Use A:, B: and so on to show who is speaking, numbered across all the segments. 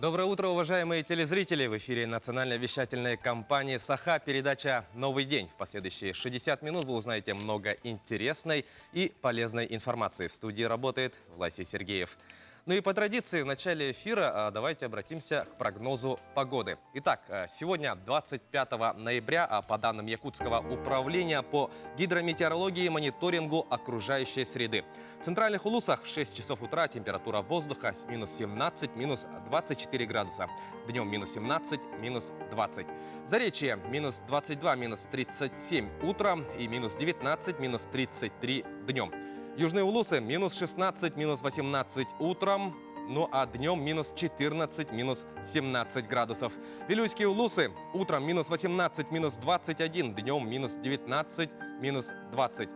A: Доброе утро, уважаемые телезрители! В эфире национальной вещательной компании «Саха» передача «Новый день». В последующие 60 минут вы узнаете много интересной и полезной информации. В студии работает Власий Сергеев. Ну и по традиции в начале эфира давайте обратимся к прогнозу погоды. Итак, сегодня 25 ноября по данным Якутского управления по гидрометеорологии и мониторингу окружающей среды. В центральных улусах в 6 часов утра температура воздуха с минус 17, минус 24 градуса. Днем минус 17, минус 20. Заречье минус 22, минус 37 утром и минус 19, минус 33 днем. Южные улусы минус 16, минус 18 утром, ну а днем минус 14, минус 17 градусов. Вилюйские улусы утром минус 18, минус 21, днем минус 19, минус 20.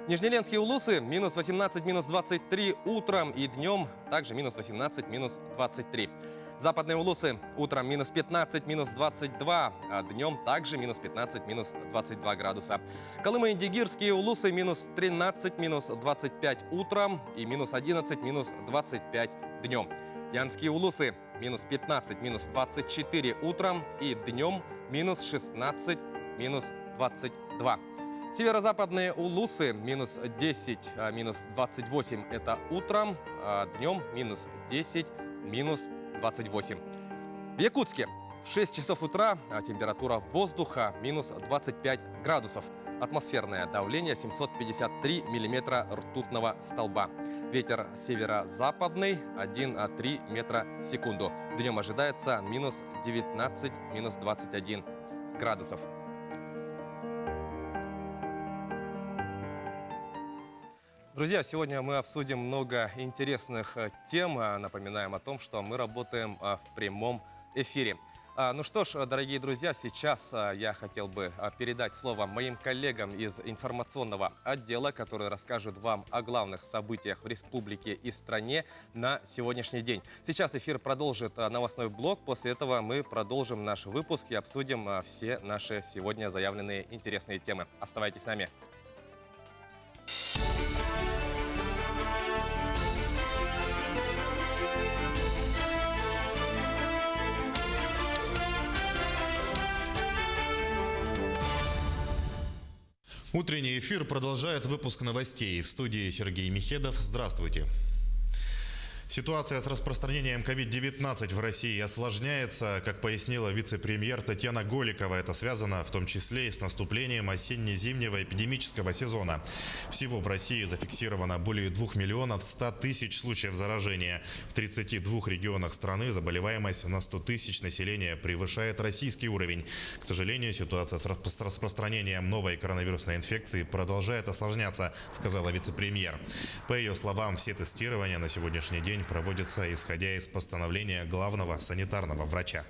A: Нижнеленские улусы минус 18, минус 23 утром и днем также минус 18, минус 23. Западные улусы утром минус 15, минус 22, а днем также минус 15, минус 22 градуса. Колымо-Индигирские улусы минус 13, минус 25 утром и минус 11, минус 25 днем. Янские улусы минус 15, минус 24 утром и днем минус 16, минус 22. Северо-западные улусы минус 10, минус 28 это утром, а днем минус 10, минус 28. В Якутске в 6 часов утра температура воздуха минус 25 градусов. Атмосферное давление 753 миллиметра ртутного столба. Ветер северо-западный 1,3 метра в секунду. Днем ожидается минус 19, минус 21 градусов. Друзья, сегодня мы обсудим много интересных тем. Напоминаем о том, что мы работаем в прямом эфире. Ну что ж, дорогие друзья, сейчас я хотел бы передать слово моим коллегам из информационного отдела, которые расскажут вам о главных событиях в республике и стране на сегодняшний день. Сейчас эфир продолжит новостной блок. После этого мы продолжим наш выпуск и обсудим все наши сегодня заявленные интересные темы. Оставайтесь с нами.
B: Утренний эфир продолжает выпуск новостей. В студии Сергей Михедов. Здравствуйте. Ситуация с распространением COVID-19 в России осложняется, как пояснила вице-премьер Татьяна Голикова. Это связано в том числе и с наступлением осенне-зимнего эпидемического сезона. Всего в России зафиксировано более 2 миллионов 100 тысяч случаев заражения. В 32 регионах страны заболеваемость на 100 тысяч населения превышает российский уровень. К сожалению, ситуация с распространением новой коронавирусной инфекции продолжает осложняться, сказала вице-премьер. По ее словам, все тестирования на сегодняшний день проводится исходя из постановления главного санитарного врача.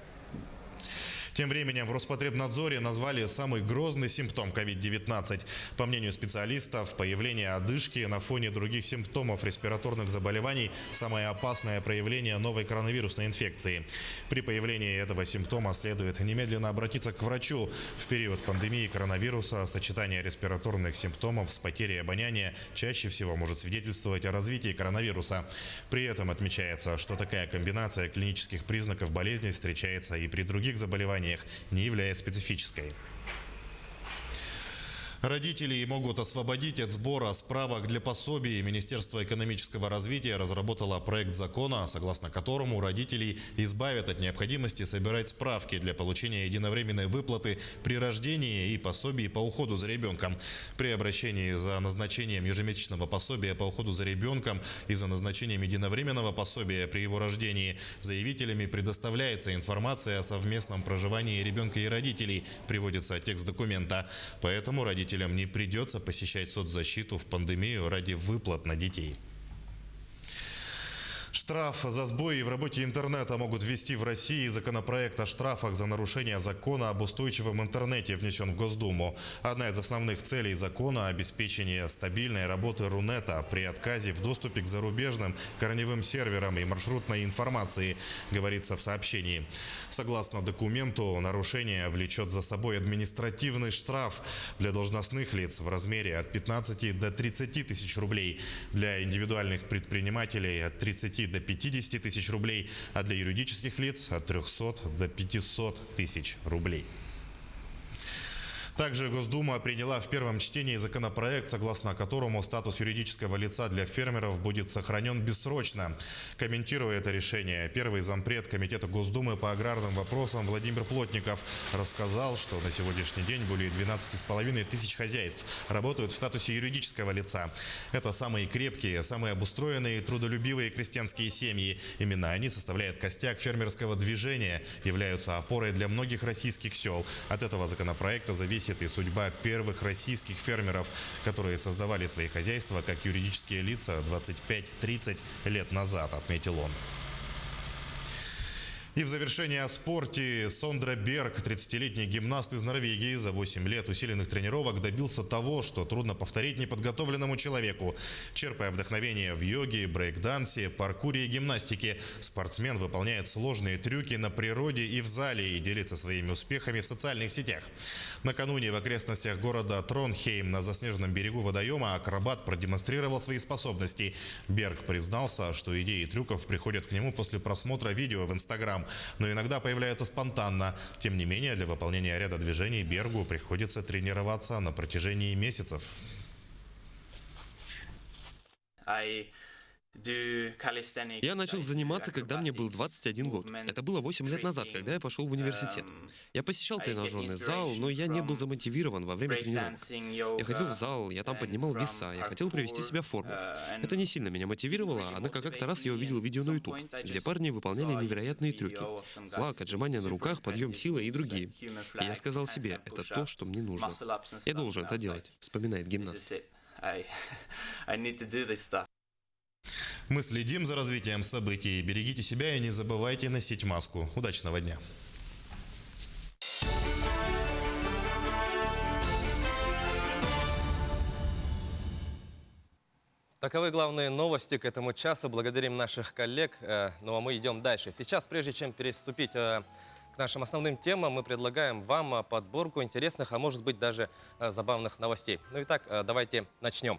B: Тем временем в Роспотребнадзоре назвали самый грозный симптом COVID-19. По мнению специалистов, появление одышки на фоне других симптомов респираторных заболеваний – самое опасное проявление новой коронавирусной инфекции. При появлении этого симптома следует немедленно обратиться к врачу. В период пандемии коронавируса сочетание респираторных симптомов с потерей обоняния чаще всего может свидетельствовать о развитии коронавируса. При этом отмечается, что такая комбинация клинических признаков болезни встречается и при других заболеваниях, не являясь специфической. Родителей могут освободить от сбора справок для пособий. Министерство экономического развития разработало проект закона, согласно которому родителей избавят от необходимости собирать справки для получения единовременной выплаты при рождении и пособий по уходу за ребенком. При обращении за назначением ежемесячного пособия по уходу за ребенком и за назначением единовременного пособия при его рождении заявителями предоставляется информация о совместном проживании ребенка и родителей, приводится текст документа. Поэтому родителям не придется посещать соцзащиту в пандемию ради выплат на детей. Штраф за сбои в работе интернета могут ввести в России. Законопроект о штрафах за нарушение закона об устойчивом интернете внесен в Госдуму. Одна из основных целей закона – обеспечение стабильной работы Рунета при отказе в доступе к зарубежным корневым серверам и маршрутной информации, говорится в сообщении. Согласно документу, нарушение влечет за собой административный штраф для должностных лиц в размере от 15 до 30 тысяч рублей, для индивидуальных предпринимателей от 30 30 до 50 тысяч рублей, а для юридических лиц от 300 до 500 тысяч рублей. Также Госдума приняла в первом чтении законопроект, согласно которому статус юридического лица для фермеров будет сохранен бессрочно. Комментируя это решение, первый зампред Комитета Госдумы по аграрным вопросам Владимир Плотников рассказал, что на сегодняшний день более 12,5 тысяч хозяйств работают в статусе юридического лица. Это самые крепкие, самые обустроенные и трудолюбивые крестьянские семьи. Именно они составляют костяк фермерского движения, являются опорой для многих российских сел. От этого законопроекта зависит и судьба первых российских фермеров, которые создавали свои хозяйства как юридические лица 25-30 лет назад, отметил он. И в завершение о спорте. Сондра Берг, 30-летний гимнаст из Норвегии, за 8 лет усиленных тренировок добился того, что трудно повторить неподготовленному человеку. Черпая вдохновение в йоге, брейк-дансе, паркуре и гимнастике, спортсмен выполняет сложные трюки на природе и в зале и делится своими успехами в социальных сетях. Накануне в окрестностях города Тронхейм на заснеженном берегу водоема акробат продемонстрировал свои способности. Берг признался, что идеи трюков приходят к нему после просмотра видео в Инстаграм, но иногда появляется спонтанно. Тем не менее, для выполнения ряда движений Бергу приходится тренироваться на протяжении месяцев.
C: Я начал заниматься, когда мне был 21 год. Это было 8 лет назад, когда я пошел в университет. Я посещал тренажерный зал, но я не был замотивирован во время тренировок. Я ходил в зал, я там поднимал веса, я хотел привести себя в форму. Это не сильно меня мотивировало, однако как-то раз я увидел видео на YouTube, где парни выполняли невероятные трюки. Флаг, отжимания на руках, подъем силы и другие. И я сказал себе, это то, что мне нужно. Я должен это делать, вспоминает гимнаст.
B: Мы следим за развитием событий. Берегите себя и не забывайте носить маску. Удачного дня!
A: Таковы главные новости к этому часу. Благодарим наших коллег. Ну а мы идем дальше. Сейчас, прежде чем переступить к нашим основным темам, мы предлагаем вам подборку интересных, а может быть даже забавных новостей. Ну и так, давайте начнем.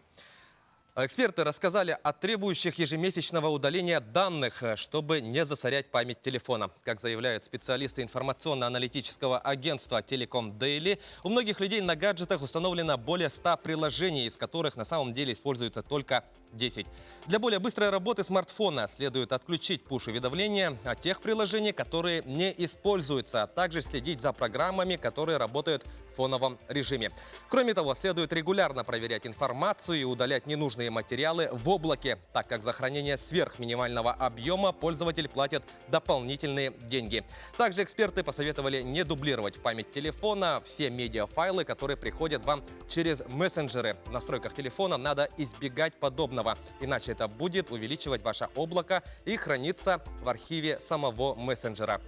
A: Эксперты рассказали о требующих ежемесячного удаления данных, чтобы не засорять память телефона. Как заявляют специалисты информационно-аналитического агентства Telecom Daily, у многих людей на гаджетах установлено более 100 приложений, из которых на самом деле используется только 10. Для более быстрой работы смартфона следует отключить пуш-уведомления о тех приложениях, которые не используются, а также следить за программами, которые работают в фоновом режиме. Кроме того, следует регулярно проверять информацию и удалять ненужные материалы в облаке, так как за хранение сверхминимального объема пользователь платит дополнительные деньги. Также эксперты посоветовали не дублировать в память телефона все медиафайлы, которые приходят вам через мессенджеры. В настройках телефона надо избегать подобного, иначе это будет увеличивать ваше облако и храниться в архиве самого мессенджера.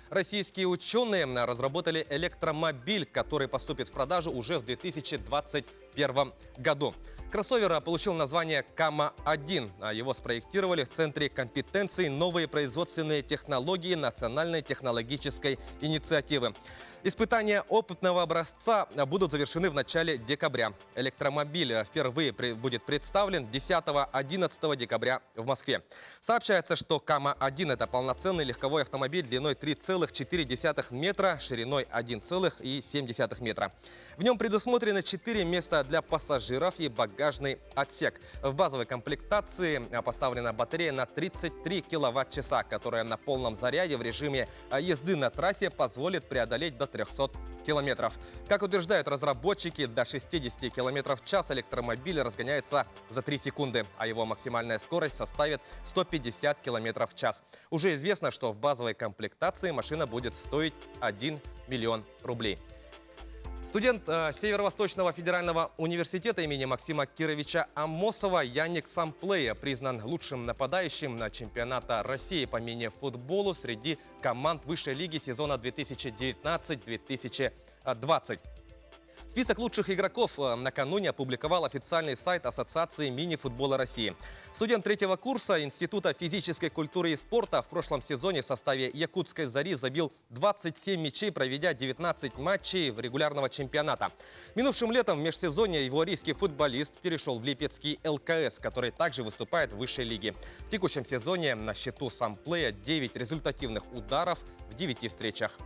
A: Российские ученые разработали электромобиль, который поступит в продажу уже в 2021 году. Кроссовер получил название Кама-1. Его спроектировали в Центре компетенции «Новые производственные технологии» Национальной технологической инициативы. Испытания опытного образца будут завершены в начале декабря. Электромобиль впервые будет представлен 10-11 декабря в Москве. Сообщается, что Кама-1 – это полноценный легковой автомобиль длиной 3,4 метра, шириной 1,7 метра. В нем предусмотрены 4 места для пассажиров и багажный отсек. В базовой комплектации поставлена батарея на 33 киловатт-часа, которая на полном заряде в режиме езды на трассе позволит преодолеть до 300 километров. Как утверждают разработчики, до 60 километров в час электромобиль разгоняется за 3 секунды, а его максимальная скорость составит 150 километров в час. Уже известно, что в базовой комплектации машина будет стоить 1 миллион рублей. Студент Северо-Восточного федерального университета имени Максима Кировича Амосова Яник Самплей признан лучшим нападающим на чемпионата России по мини-футболу среди команд высшей лиги сезона 2019-2020. Список лучших игроков накануне опубликовал официальный сайт Ассоциации мини-футбола России. Студент третьего курса Института физической культуры и спорта в прошлом сезоне в составе якутской «Зари» забил 27 мячей, проведя 19 матчей в регулярного чемпионата. Минувшим летом в межсезонье ивуарийский футболист перешел в липецкий ЛКС, который также выступает в высшей лиге. В текущем сезоне на счету самплея 9 результативных ударов в 9 встречах.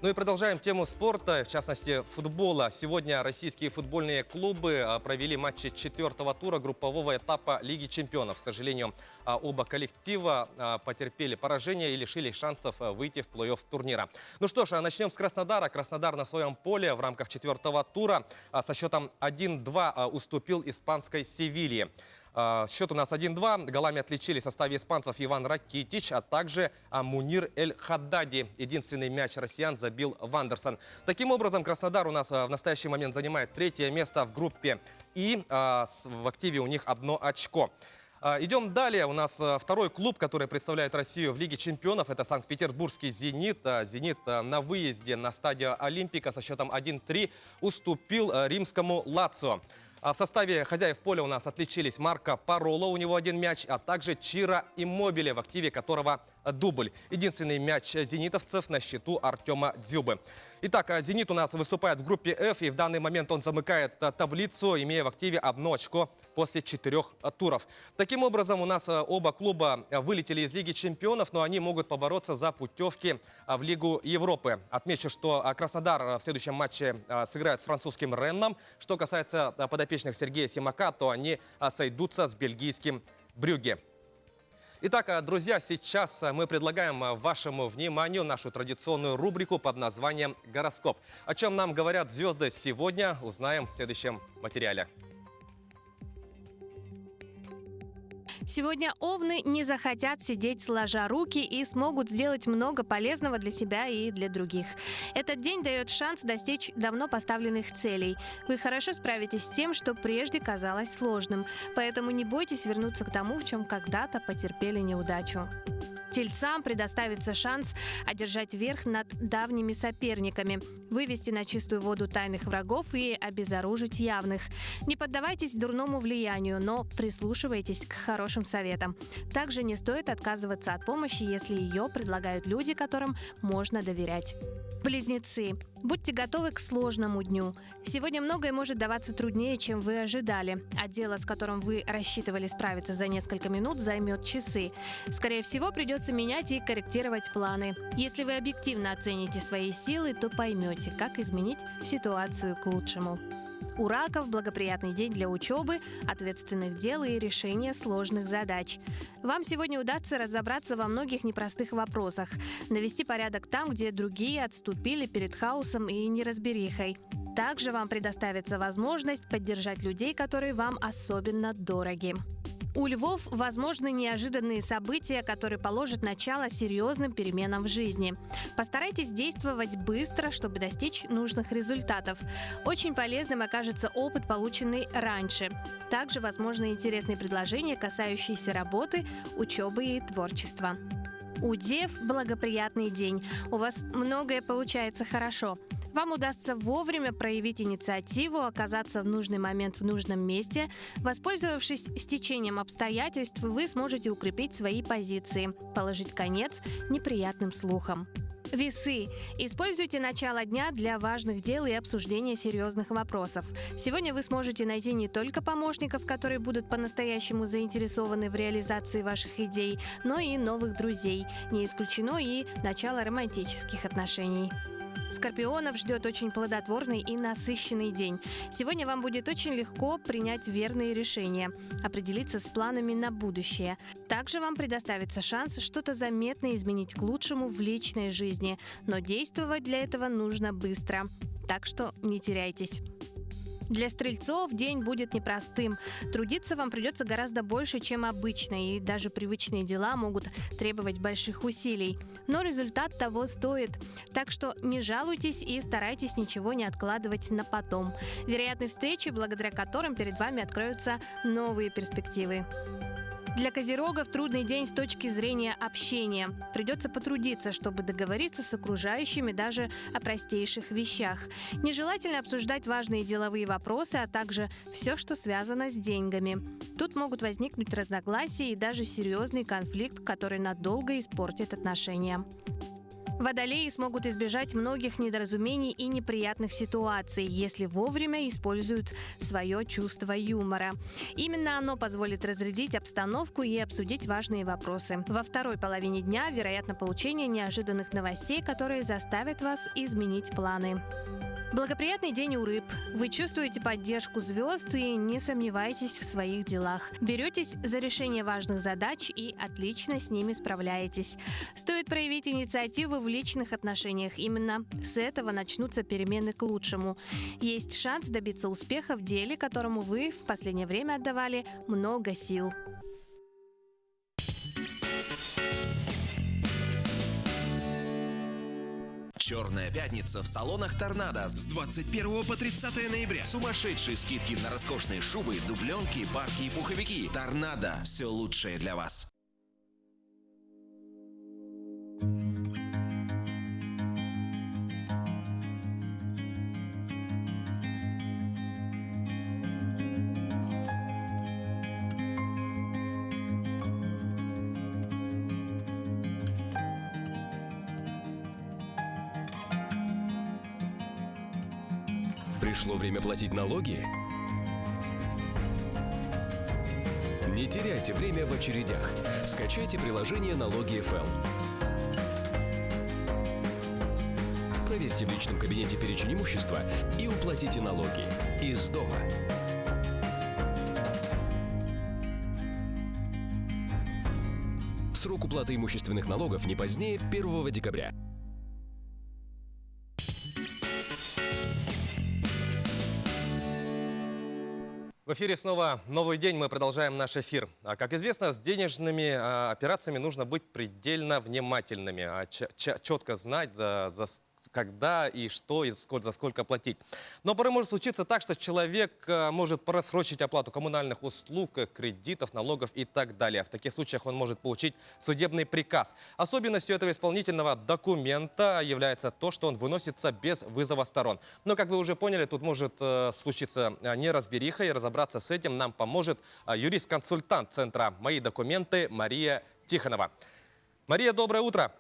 A: Ну и продолжаем тему спорта, в частности футбола. Сегодня российские футбольные клубы провели матчи 4-го тура группового этапа Лиги чемпионов. К сожалению, оба коллектива потерпели поражение и лишились шансов выйти в плей-офф турнира. Ну что ж, начнем с Краснодара. Краснодар на своем поле в рамках 4-го тура со счетом 1-2 уступил испанской «Севилье». Счет у нас 1-2. Голами отличились в составе испанцев Иван Ракитич, а также Мунир Эль-Хаддади. Единственный мяч россиян забил Вандерсон. Таким образом, Краснодар у нас в настоящий момент занимает 3-е место в группе И. В активе у них 1 очко. Идем далее. У нас второй клуб, который представляет Россию в Лиге чемпионов. Это санкт-петербургский «Зенит». «Зенит» на выезде на стадио Олимпика со счетом 1-3 уступил римскому «Лацио». В составе хозяев поля у нас отличились Марко Пароло, у него 1 мяч, а также Чиро Иммобиле, в активе которого дубль. Единственный мяч зенитовцев на счету Артема Дзюбы. Итак, «Зенит» у нас выступает в группе F, и в данный момент он замыкает таблицу, имея в активе 1 очко после 4 туров. Таким образом, у нас оба клуба вылетели из Лиги чемпионов, но они могут побороться за путевки в Лигу Европы. Отмечу, что Краснодар в следующем матче сыграет с французским «Ренном». Что касается подопечных Сергея Симака, то они сойдутся с бельгийским «Брюгге». Итак, друзья, сейчас мы предлагаем вашему вниманию нашу традиционную рубрику под названием «Гороскоп». О чем нам говорят звезды сегодня, узнаем в следующем материале.
D: Сегодня овны не захотят сидеть сложа руки и смогут сделать много полезного для себя и для других. Этот день дает шанс достичь давно поставленных целей. Вы хорошо справитесь с тем, что прежде казалось сложным. Поэтому не бойтесь вернуться к тому, в чем когда-то потерпели неудачу. Тельцам предоставится шанс одержать верх над давними соперниками, вывести на чистую воду тайных врагов и обезоружить явных. Не поддавайтесь дурному влиянию, но прислушивайтесь к хорошим советам. Также не стоит отказываться от помощи, если ее предлагают люди, которым можно доверять. Близнецы. Будьте готовы к сложному дню. Сегодня многое может даваться труднее, чем вы ожидали, а дело, с которым вы рассчитывали справиться за несколько минут, займет часы. Скорее всего, придется менять и корректировать планы. Если вы объективно оцените свои силы, то поймете, как изменить ситуацию к лучшему. У раков благоприятный день для учебы, ответственных дел и решения сложных задач. Вам сегодня удастся разобраться во многих непростых вопросах, навести порядок там, где другие отступили перед хаосом и неразберихой. Также вам предоставится возможность поддержать людей, которые вам особенно дороги. У львов возможны неожиданные события, которые положат начало серьезным переменам в жизни. Постарайтесь действовать быстро, чтобы достичь нужных результатов. Очень полезным окажется опыт, полученный раньше. Также возможны интересные предложения, касающиеся работы, учебы и творчества. У дев благоприятный день. У вас многое получается хорошо. Вам удастся вовремя проявить инициативу, оказаться в нужный момент в нужном месте. Воспользовавшись стечением обстоятельств, вы сможете укрепить свои позиции, положить конец неприятным слухам. Весы. Используйте начало дня для важных дел и обсуждения серьезных вопросов. Сегодня вы сможете найти не только помощников, которые будут по-настоящему заинтересованы в реализации ваших идей, но и новых друзей. Не исключено и начало романтических отношений. Скорпионов ждет очень плодотворный и насыщенный день. Сегодня вам будет очень легко принять верные решения, определиться с планами на будущее. Также вам предоставится шанс что-то заметно изменить к лучшему в личной жизни, но действовать для этого нужно быстро. Так что не теряйтесь. Для стрельцов день будет непростым. Трудиться вам придется гораздо больше, чем обычно, и даже привычные дела могут требовать больших усилий. Но результат того стоит. Так что не жалуйтесь и старайтесь ничего не откладывать на потом. Вероятны встречи, благодаря которым перед вами откроются новые перспективы. Для козерогов трудный день с точки зрения общения. Придется потрудиться, чтобы договориться с окружающими даже о простейших вещах. Нежелательно обсуждать важные деловые вопросы, а также все, что связано с деньгами. Тут могут возникнуть разногласия и даже серьезный конфликт, который надолго испортит отношения. Водолеи смогут избежать многих недоразумений и неприятных ситуаций, если вовремя используют свое чувство юмора. Именно оно позволит разрядить обстановку и обсудить важные вопросы. Во второй половине дня вероятно получение неожиданных новостей, которые заставят вас изменить планы. Благоприятный день у рыб. Вы чувствуете поддержку звезд и не сомневаетесь в своих делах. Беретесь за решение важных задач и отлично с ними справляетесь. Стоит проявить инициативу в личных отношениях. Именно с этого начнутся перемены к лучшему. Есть шанс добиться успеха в деле, которому вы в последнее время отдавали много сил.
E: Черная пятница в салонах «Торнадо» с 21 по 30 ноября. Сумасшедшие скидки на роскошные шубы, дубленки, парки и пуховики. «Торнадо» – все лучшее для вас.
F: Пришло время платить налоги? Не теряйте время в очередях. Скачайте приложение «Налоги ФЛ». Проверьте в личном кабинете перечень имущества и уплатите налоги из дома. Срок уплаты имущественных налогов не позднее 1 декабря.
A: В эфире снова новый день, мы продолжаем наш эфир. Как известно, с денежными операциями нужно быть предельно внимательными, четко знать, когда и что, и за сколько платить. Но порой может случиться так, что человек может просрочить оплату коммунальных услуг, кредитов, налогов и так далее. В таких случаях он может получить судебный приказ. Особенностью этого исполнительного документа является то, что он выносится без вызова сторон. Но, как вы уже поняли, тут может случиться неразбериха, и разобраться с этим нам поможет юрист-консультант Центра «Мои документы» Мария Тихонова. Мария, доброе утро!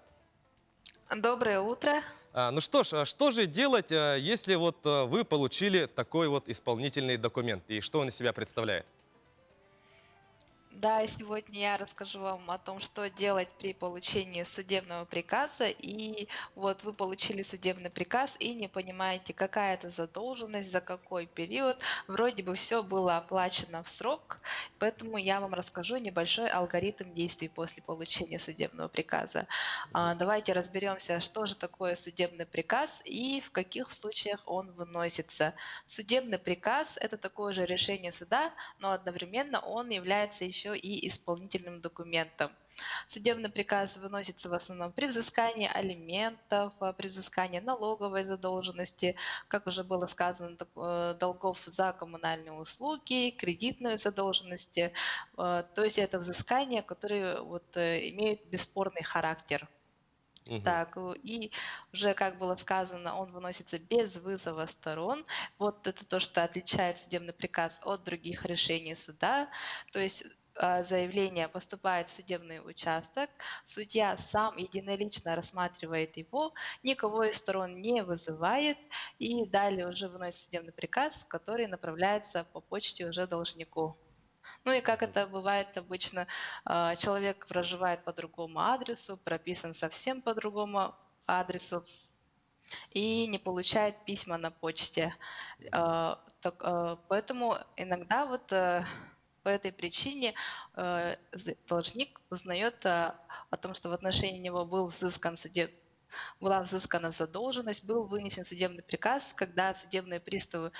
G: Доброе утро.
A: Ну что ж, что же делать, если вот вы получили такой вот исполнительный документ? И что он из себя представляет?
G: Да, сегодня я расскажу вам о том, что делать при получении судебного приказа. И вот вы получили судебный приказ и не понимаете, какая это задолженность, за какой период. Вроде бы все было оплачено в срок, поэтому я вам расскажу небольшой алгоритм действий после получения судебного приказа. Давайте разберемся, что же такое судебный приказ и в каких случаях он выносится. Судебный приказ – это такое же решение суда, но одновременно он является еще и исполнительным документом. Судебный приказ выносится в основном при взыскании алиментов, при взыскании налоговой задолженности, как уже было сказано, долгов за коммунальные услуги, кредитные задолженности. То есть это взыскания, которые вот имеют бесспорный характер. Так, и уже, как было сказано, он выносится без вызова сторон. Вот это то, что отличает судебный приказ от других решений суда. То есть заявление поступает в судебный участок, судья сам единолично рассматривает его, никого из сторон не вызывает, и далее уже выносит судебный приказ, который направляется по почте уже должнику. Ну и как это бывает обычно, человек проживает по другому адресу, прописан совсем по другому адресу и не получает письма на почте. Поэтому иногда вот по этой причине должник узнает о том, что в отношении него была взыскана задолженность, был вынесен судебный приказ, когда судебные приставы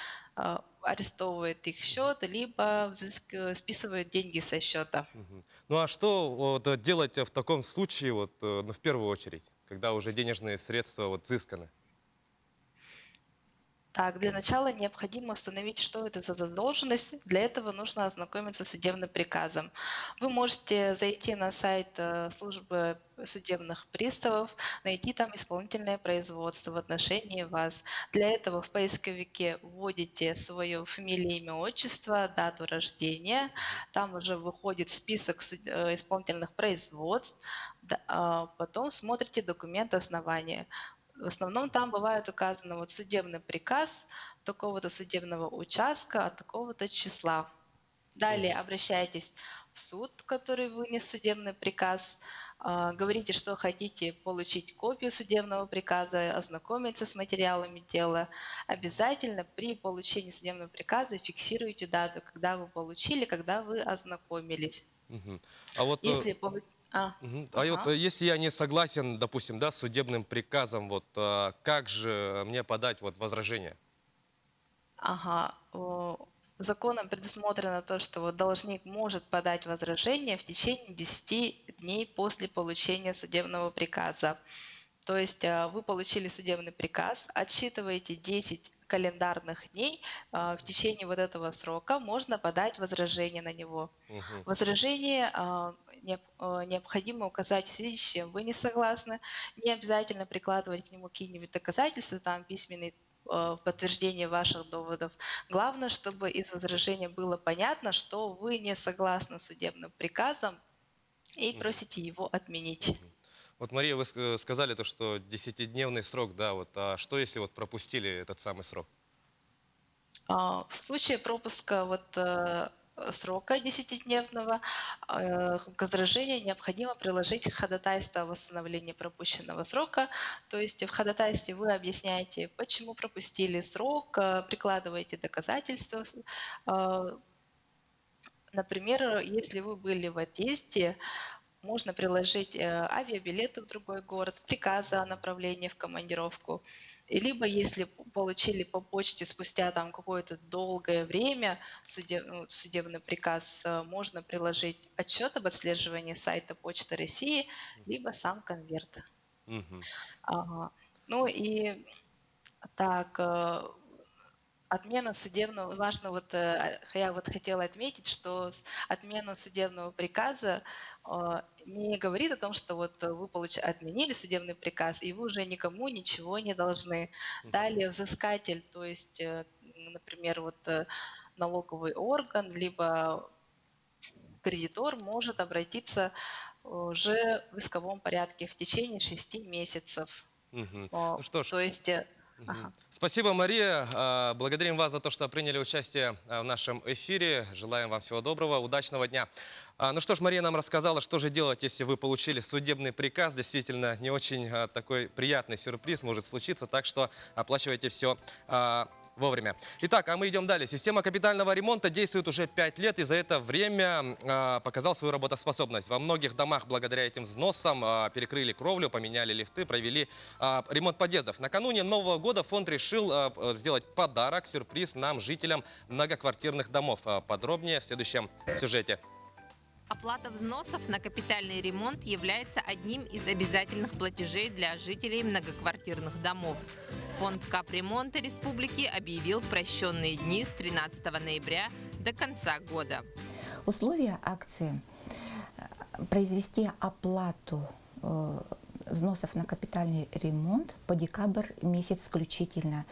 G: арестовывают их счет, либо списывают деньги со счета.
A: Ну а что вот делать в таком случае, вот, в первую очередь, когда уже денежные средства вот взысканы?
G: Так, для начала необходимо установить, что это за задолженность. Для этого нужно ознакомиться с судебным приказом. Вы можете зайти на сайт службы судебных приставов, найти там исполнительное производство в отношении вас. Для этого в поисковике вводите свое фамилию, имя, отчество, дату рождения. Там уже выходит список исполнительных производств. Потом смотрите документ основания. В основном там бывает указано вот судебный приказ такого-то судебного участка от такого-то числа. Далее обращаетесь в суд, который вынес судебный приказ, говорите, что хотите получить копию судебного приказа, ознакомиться с материалами дела. Обязательно при получении судебного приказа фиксируйте дату, когда вы получили, когда вы ознакомились.
A: Мгм. А вот,
G: Если
A: мгм. А вот если я не согласен, допустим, да, с судебным приказом, вот как же мне подать вот возражение?
G: Ага. Законом предусмотрено то, что вот должник может подать возражение в течение 10 дней после получения судебного приказа. То есть вы получили судебный приказ, отсчитываете 10 календарных дней, в течение вот этого срока можно подать возражение на него.
A: Мгм.
G: Возражение необходимо указать в связи с чем вы не согласны. Не обязательно прикладывать к нему какие-нибудь доказательства, там письменные подтверждение ваших доводов. Главное, чтобы из возражения было понятно, что вы не согласны с судебным приказом и
A: Мгм.
G: просите его отменить.
A: Вот, Мария, вы сказали то, что 10-дневный срок, да, вот, а что если вот пропустили этот самый срок?
G: В случае пропуска срока 10-дневного к возражению необходимо приложить ходатайство о восстановлении пропущенного срока. То есть в ходатайстве вы объясняете, почему пропустили срок, прикладываете доказательства. Например, если вы были в отъезде, можно приложить авиабилеты в другой город, приказы о направлении в командировку. Либо если получили по почте спустя там какое-то долгое время судебный приказ, можно приложить отчет об отслеживании сайта Почты России, либо сам конверт.
A: Мгм.
G: Ага. Ну и так, отмена судебного, важно я вот хотела отметить, что отмена судебного приказа не говорит о том, что вот вы отменили судебный приказ, и вы уже никому ничего не должны. Далее взыскатель, то есть, например, налоговый орган, либо кредитор может обратиться уже в исковом порядке в течение 6 месяцев.
A: Мгм. Ну что ж,
G: То есть,
A: мгм.
G: ага.
A: Спасибо, Мария. Благодарим вас за то, что приняли участие в нашем эфире. Желаем вам всего доброго, удачного дня. Ну что ж, Мария нам рассказала, что же делать, если вы получили судебный приказ. Действительно, не очень такой приятный сюрприз может случиться, так что оплачивайте все вовремя. Итак, а мы идем далее. Система капитального ремонта действует уже 5 лет и за это время показал свою работоспособность. Во многих домах благодаря этим взносам перекрыли кровлю, поменяли лифты, провели ремонт подъездов. Накануне Нового года фонд решил сделать подарок, сюрприз нам, жителям многоквартирных домов. Подробнее в следующем сюжете.
H: Оплата взносов на капитальный ремонт является одним из обязательных платежей для жителей многоквартирных домов. Фонд капремонта республики объявил прощенные дни с 13 ноября до конца года.
I: Условия акции произвести оплату взносов на капитальный ремонт по декабрь месяц включительно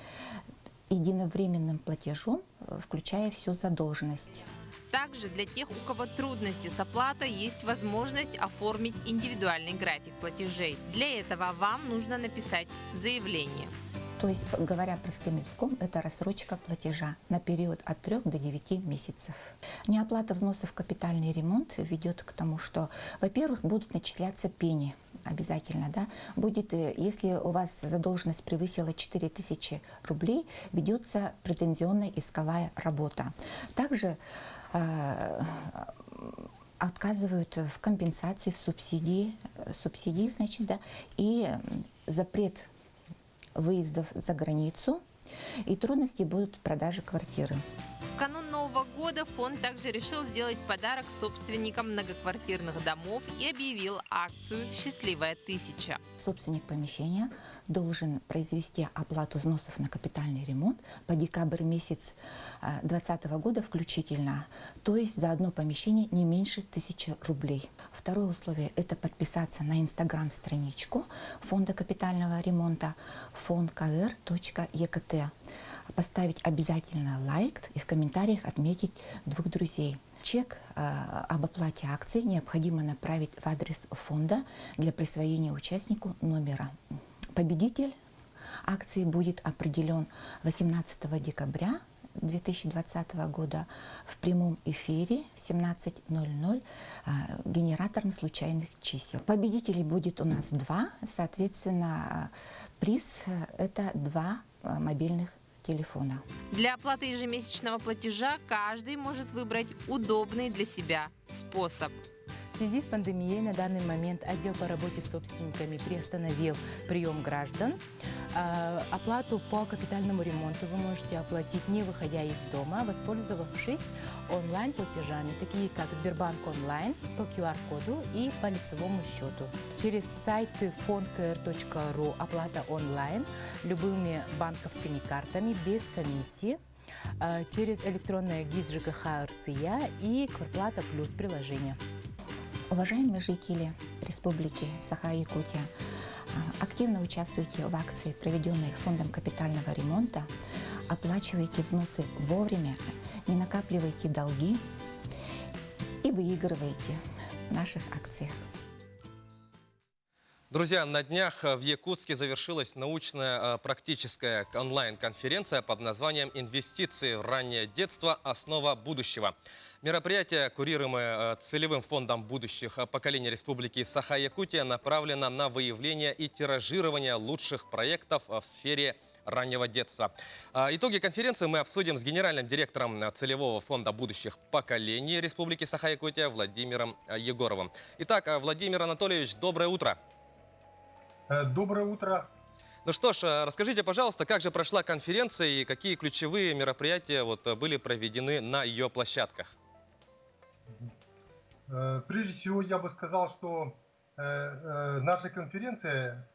I: единовременным платежом, включая всю задолженность.
H: Также для тех, у кого трудности с оплатой, есть возможность оформить индивидуальный график платежей. Для этого вам нужно написать заявление.
I: То есть, говоря простым языком, это рассрочка платежа на период от 3 до 9 месяцев. Неоплата взносов в капитальный ремонт ведет к тому, что, во-первых, будут начисляться пени. Обязательно, да. Будет, если у вас задолженность превысила 4000 рублей, ведется претензионная исковая работа. Также отказывают в компенсации, в субсидии, значит, да, и запрет выездов за границу, и трудности будут в продаже квартиры.
H: В канун Нового года года фонд также решил сделать подарок собственникам многоквартирных домов и объявил акцию «Счастливая тысяча».
I: Собственник помещения должен произвести оплату взносов на капитальный ремонт по декабрь месяц 2020 года включительно, то есть за одно помещение не меньше 1000 рублей. Второе условие – это подписаться на инстаграм-страничку фонда капитального ремонта fondkr.ekt, поставить обязательно лайк и в комментариях отметить 2 друзей. Чек об оплате акции необходимо направить в адрес фонда для присвоения участнику номера. Победитель акции будет определен 18 декабря 2020 года в прямом эфире в 17:00 генератором случайных чисел. Победителей будет у нас 2, соответственно, приз – это 2 мобильных телефона.
H: Для оплаты ежемесячного платежа каждый может выбрать удобный для себя способ.
J: В связи с пандемией на данный момент отдел по работе с собственниками приостановил прием граждан. Оплату по капитальному ремонту вы можете оплатить, не выходя из дома, воспользовавшись онлайн-платежами, такие как Сбербанк онлайн, по QR-коду и по лицевому счету. Через сайты fondkr.ru оплата онлайн любыми банковскими картами без комиссии, через электронное ГИС ЖКХ РСЯ и Квартплата Плюс приложение.
I: Уважаемые жители Республики Саха-Якутия, активно участвуйте в акции, проведенной Фондом капитального ремонта, оплачивайте взносы вовремя, не накапливайте долги и выигрывайте в наших акциях.
A: Друзья, на днях в Якутске завершилась научная практическая онлайн-конференция под названием «Инвестиции в раннее детство. Основа будущего». Мероприятие, курируемое целевым фондом будущих поколений Республики Саха-Якутия, направлено на выявление и тиражирование лучших проектов в сфере раннего детства. Итоги конференции мы обсудим с генеральным директором целевого фонда будущих поколений Республики Саха-Якутия Владимиром Егоровым. Итак, Владимир Анатольевич, доброе утро.
K: Доброе утро.
A: Ну что ж, расскажите, пожалуйста, как же прошла конференция и какие ключевые мероприятия были проведены на ее площадках?
K: Прежде всего, я бы сказал, что наша конференция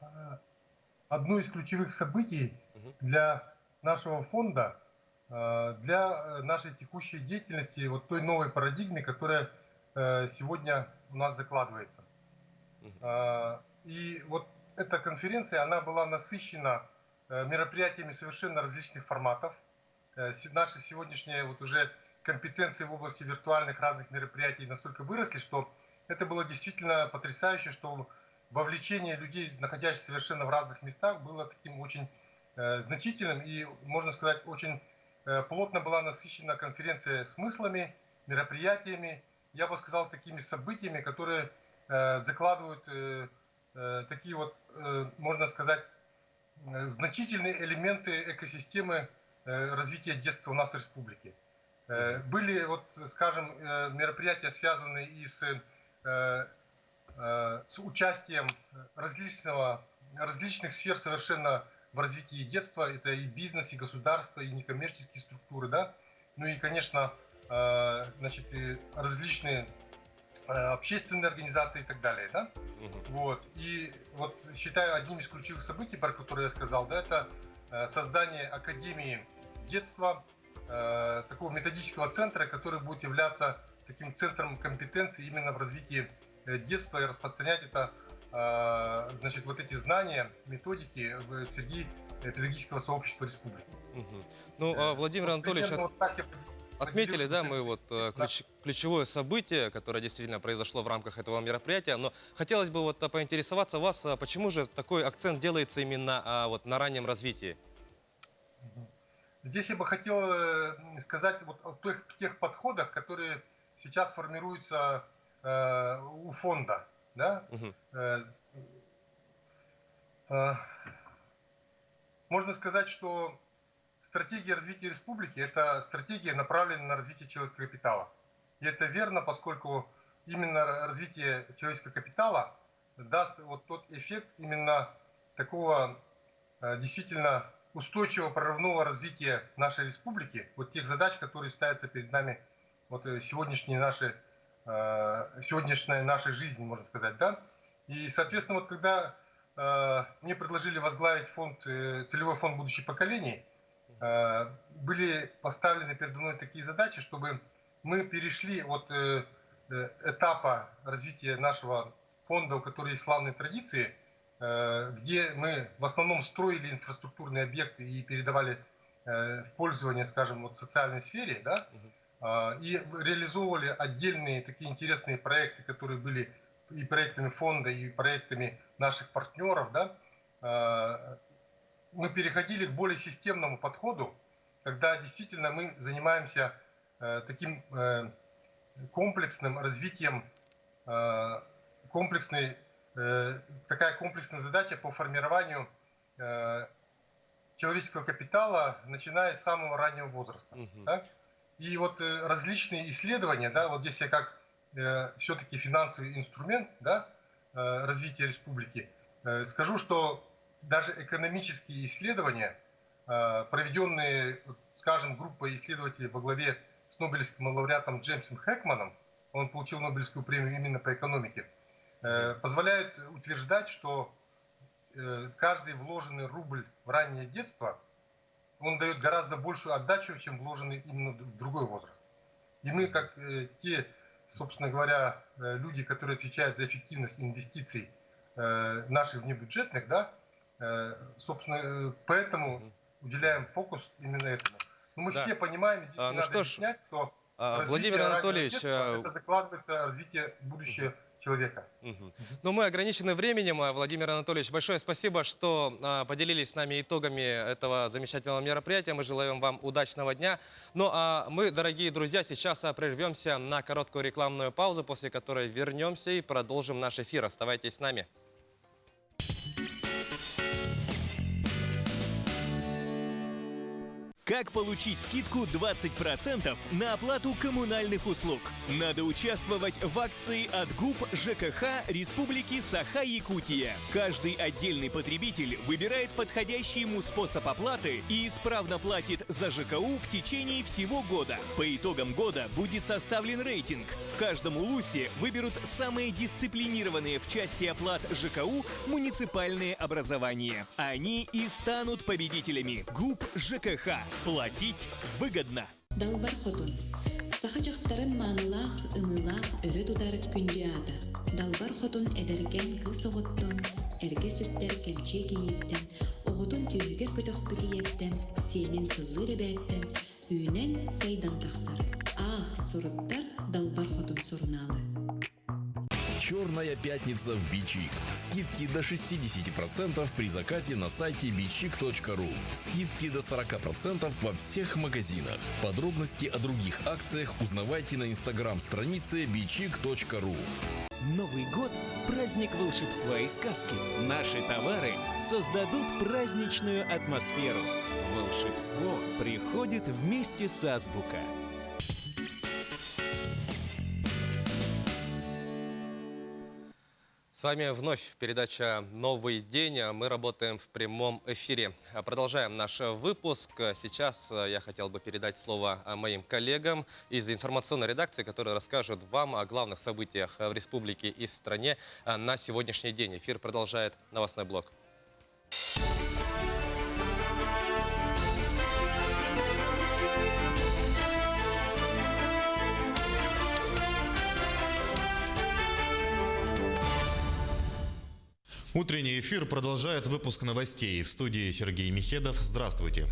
K: одно из ключевых событий для нашего фонда, для нашей текущей деятельности, той новой парадигме, которая сегодня у нас закладывается. И эта конференция, она была насыщена мероприятиями совершенно различных форматов. Наши сегодняшние уже компетенции в области виртуальных разных мероприятий настолько выросли, что это было действительно потрясающе, что вовлечение людей, находящихся совершенно в разных местах, было таким очень значительным. И, можно сказать, очень плотно была насыщена конференция смыслами, мероприятиями, я бы сказал, такими событиями, которые закладывают такие можно сказать, значительные элементы экосистемы развития детства у нас в республике. Были, скажем, мероприятия, связанные и с участием различных сфер совершенно в развитии детства. Это и бизнес, и государство, и некоммерческие структуры, да. Ну и, конечно, различные общественные организации и так далее, да. И считаю, одним из ключевых событий, про которые я сказал, да, это создание Академии детства, такого методического центра, который будет являться таким центром компетенции именно в развитии детства и распространять эти знания, методики среди педагогического сообщества республики.
A: Ну, Владимир Анатольевич, отметили, да, мы ключевое событие, которое действительно произошло в рамках этого мероприятия, но хотелось бы поинтересоваться вас, почему же такой акцент делается именно на раннем развитии?
K: Здесь я бы хотел сказать о тех подходах, которые сейчас формируются у фонда, да? Можно сказать, что стратегия развития республики – это стратегия, направленная на развитие человеческого капитала. И это верно, поскольку именно развитие человеческого капитала даст тот эффект именно такого действительно устойчивого прорывного развития нашей республики, тех задач, которые ставятся перед нами вот сегодняшняя наша жизнь, можно сказать, да. И, соответственно, вот когда мне предложили возглавить целевой фонд будущих поколений, были поставлены передо мной такие задачи, чтобы мы перешли от этапа развития нашего фонда, у которого есть славные традиции, где мы в основном строили инфраструктурные объекты и передавали в пользование, скажем, вот в социальной сфере, да, и реализовывали отдельные такие интересные проекты, которые были и проектами фонда, и проектами наших партнеров, да, мы переходили к более системному подходу, когда действительно мы занимаемся таким комплексным развитием, такая комплексная задача по формированию человеческого капитала, начиная с самого раннего возраста. Да? И вот различные исследования, да, вот здесь я как все-таки финансовый инструмент, да, развития республики, скажу, что даже экономические исследования, проведенные, скажем, группой исследователей во главе с Нобелевским лауреатом Джеймсом Хэкманом, он получил Нобелевскую премию именно по экономике, позволяют утверждать, что каждый вложенный рубль в раннее детство, он дает гораздо большую отдачу, чем вложенный именно в другой возраст. И мы, как те, собственно говоря, люди, которые отвечают за эффективность инвестиций наших внебюджетных, да, собственно, поэтому уделяем фокус именно этому. Но мы все понимаем, здесь не надо объяснять, что
A: Владимир Анатольевич,
K: это закладывается развитие будущего человека.
A: Но мы ограничены временем. Владимир Анатольевич, большое спасибо, что поделились с нами итогами этого замечательного мероприятия. Мы желаем вам удачного дня. Ну а мы, дорогие друзья, сейчас прервемся на короткую рекламную паузу, после которой вернемся и продолжим наш эфир. Оставайтесь с нами.
L: Как получить скидку 20% на оплату коммунальных услуг? Надо участвовать в акции от ГУП ЖКХ Республики Саха-Якутия. Каждый отдельный потребитель выбирает подходящий ему способ оплаты и исправно платит за ЖКУ в течение всего года. По итогам года будет составлен рейтинг. В каждом улусе выберут самые дисциплинированные в части оплат ЖКУ муниципальные образования. Они и станут победителями. ГУП ЖКХ. Платить выгодно.
M: Далбар хотун. Сахачахтарын маанылах, ымылах, өрө тутар күндүата. Далбар хотун эдерген кысоготтон, эрге сүттер кемче кийиттен, оготун түйүгер көтөх бүтиеттен, сенин сыллы ребеттен, үйнен сайдан тахсар. Ах, суруттар далбар хотун суруналы.
N: Черная пятница в Бичик. Скидки до 60% при заказе на сайте bichik.ru. Скидки до 40% во всех магазинах. Подробности о других акциях узнавайте на инстаграм-странице bichik.ru.
L: Новый год – праздник волшебства и сказки. Наши товары создадут праздничную атмосферу. Волшебство приходит вместе с Азбука.
A: С вами вновь передача «Новый день». Мы работаем в прямом эфире. Продолжаем наш выпуск. Сейчас я хотел бы передать слово моим коллегам из информационной редакции, которые расскажут вам о главных событиях в республике и стране на сегодняшний день. Эфир продолжает новостной блок.
B: Утренний эфир продолжает выпуск новостей. В студии Сергей Михедов. Здравствуйте.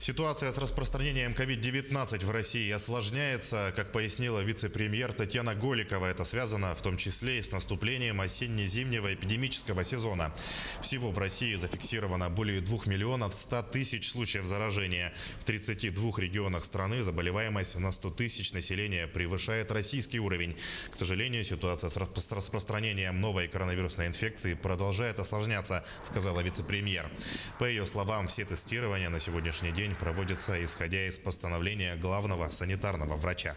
B: Ситуация с распространением COVID-19 в России осложняется, как пояснила вице-премьер Татьяна Голикова. Это связано в том числе и с наступлением осенне-зимнего эпидемического сезона. Всего в России зафиксировано более 2 миллионов 100 тысяч случаев заражения. В 32 регионах страны заболеваемость на 100 тысяч населения превышает российский уровень. К сожалению, ситуация с распространением новой коронавирусной инфекции продолжает осложняться, сказала вице-премьер. По ее словам, все тестирования на сегодняшний день проводятся исходя из постановления главного санитарного врача.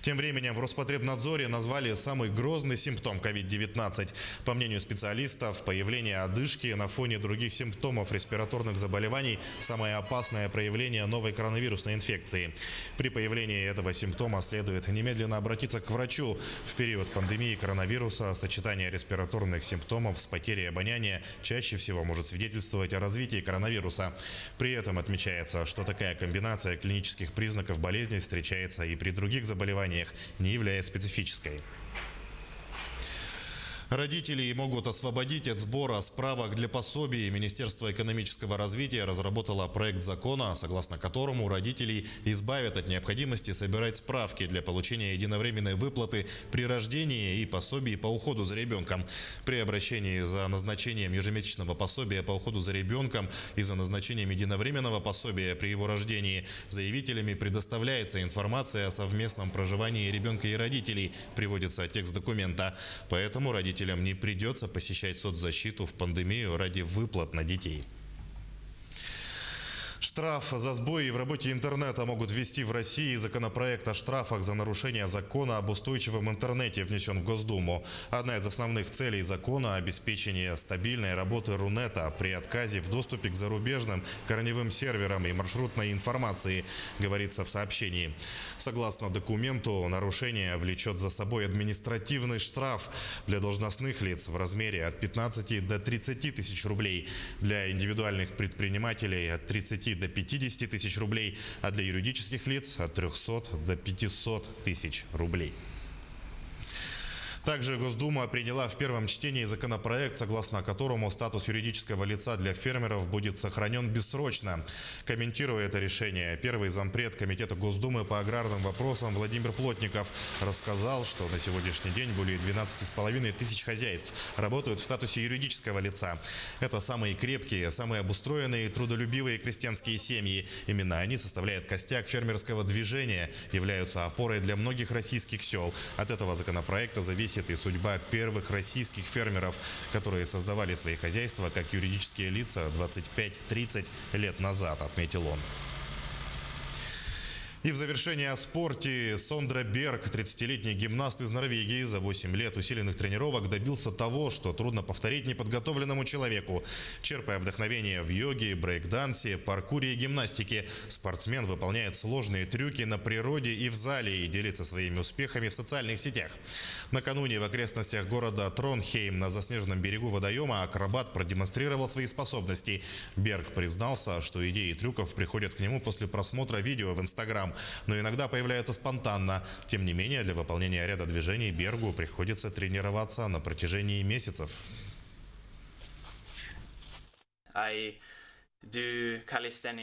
B: Тем временем в Роспотребнадзоре назвали самый грозный симптом COVID-19. По мнению специалистов, появление одышки на фоне других симптомов респираторных заболеваний – самое опасное проявление новой коронавирусной инфекции. При появлении этого симптома следует немедленно обратиться к врачу. В период пандемии коронавируса сочетание респираторных симптомов с потерей обоняния чаще всего может свидетельствовать о развитии коронавируса. При этом отмечается, что такая комбинация клинических признаков болезни встречается и при других заболеваниях, не являясь специфической. Родителей могут освободить от сбора справок для пособий. Министерство экономического развития разработало проект закона, согласно которому родителей избавят от необходимости собирать справки для получения единовременной выплаты при рождении и пособий по уходу за ребенком. При обращении за назначением ежемесячного пособия по уходу за ребенком и за назначением единовременного пособия при его рождении заявителями предоставляется информация о совместном проживании ребенка и родителей, приводится текст документа. Поэтому родителям не придется посещать соцзащиту в пандемию ради выплат на детей. Штраф за сбои в работе интернета могут ввести в России. Законопроект о штрафах за нарушение закона об устойчивом интернете внесен в Госдуму. Одна из основных целей закона – обеспечение стабильной работы Рунета при отказе в доступе к зарубежным корневым серверам и маршрутной информации, говорится в сообщении. Согласно документу, нарушение влечет за собой административный штраф для должностных лиц в размере от 15 до 30 тысяч рублей, для индивидуальных предпринимателей от 30 до 50 тысяч рублей, а для юридических лиц от 300 до 500 тысяч рублей. Также Госдума приняла в первом чтении законопроект, согласно которому статус юридического лица для фермеров будет сохранен бессрочно. Комментируя это решение, первый зампред Комитета Госдумы по аграрным вопросам Владимир Плотников рассказал, что на сегодняшний день более 12,5 тысяч хозяйств работают в статусе юридического лица. Это самые крепкие, самые обустроенные и трудолюбивые крестьянские семьи. Именно они составляют костяк фермерского движения, являются опорой для многих российских сел. От этого законопроекта зависит и судьба первых российских фермеров, которые создавали свои хозяйства как юридические лица 25-30 лет назад, отметил он. И в завершение о спорте. Сондра Берг, 30-летний гимнаст из Норвегии, за 8 лет усиленных тренировок добился того, что трудно повторить неподготовленному человеку. Черпая вдохновение в йоге, брейк-дансе, паркуре и гимнастике, спортсмен выполняет сложные трюки на природе и в зале и делится своими успехами в социальных сетях. Накануне в окрестностях города Тронхейм на заснеженном берегу водоема акробат продемонстрировал свои способности. Берг признался, что идеи трюков приходят к нему после просмотра видео в Инстаграм, но иногда появляются спонтанно. Тем не менее, для выполнения ряда движений Бергу приходится тренироваться на протяжении месяцев.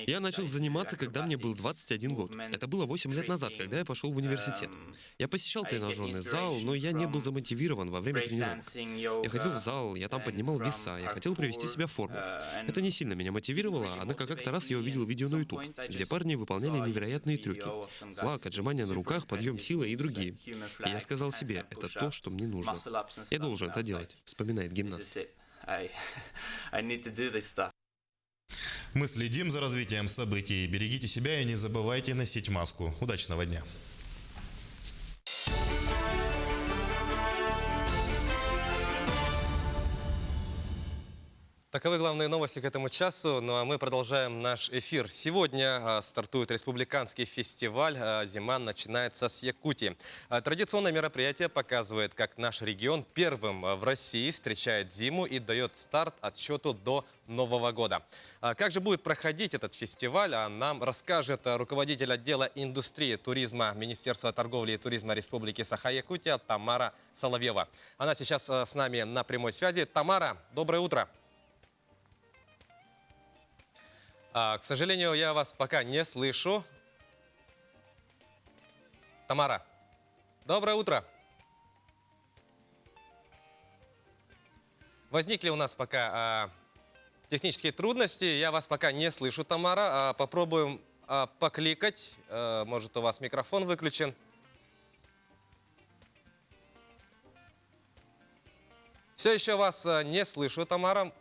C: Я начал заниматься, когда мне был 21 год. Это было 8 лет назад, когда я пошел в университет. Я посещал тренажерный зал, но я не был замотивирован во время тренировок. Я ходил в зал, я там поднимал веса, я хотел привести себя в форму. Это не сильно меня мотивировало, однако как-то раз я увидел видео на YouTube, где парни выполняли невероятные трюки. Флаг, отжимания на руках, подъем силы и другие. И я сказал себе, это то, что мне нужно. Я должен это делать, вспоминает гимнаст.
B: Мы следим за развитием событий. Берегите себя и не забывайте носить маску. Удачного дня!
A: Таковы главные новости к этому часу. Ну а мы продолжаем наш эфир. Сегодня стартует республиканский фестиваль «Зима начинается с Якутии». Традиционное мероприятие показывает, как наш регион первым в России встречает зиму и дает старт отсчету до Нового года. Как же будет проходить этот фестиваль, нам расскажет руководитель отдела индустрии туризма Министерства торговли и туризма Республики Саха-Якутия Тамара Соловьева. Она сейчас с нами на прямой связи. Тамара, доброе утро. К сожалению, я вас пока не слышу. Тамара, доброе утро. Возникли у нас пока технические трудности. Я вас пока не слышу, Тамара. Попробуем покликать. Может, у вас микрофон выключен. Все еще вас не слышу, Тамара.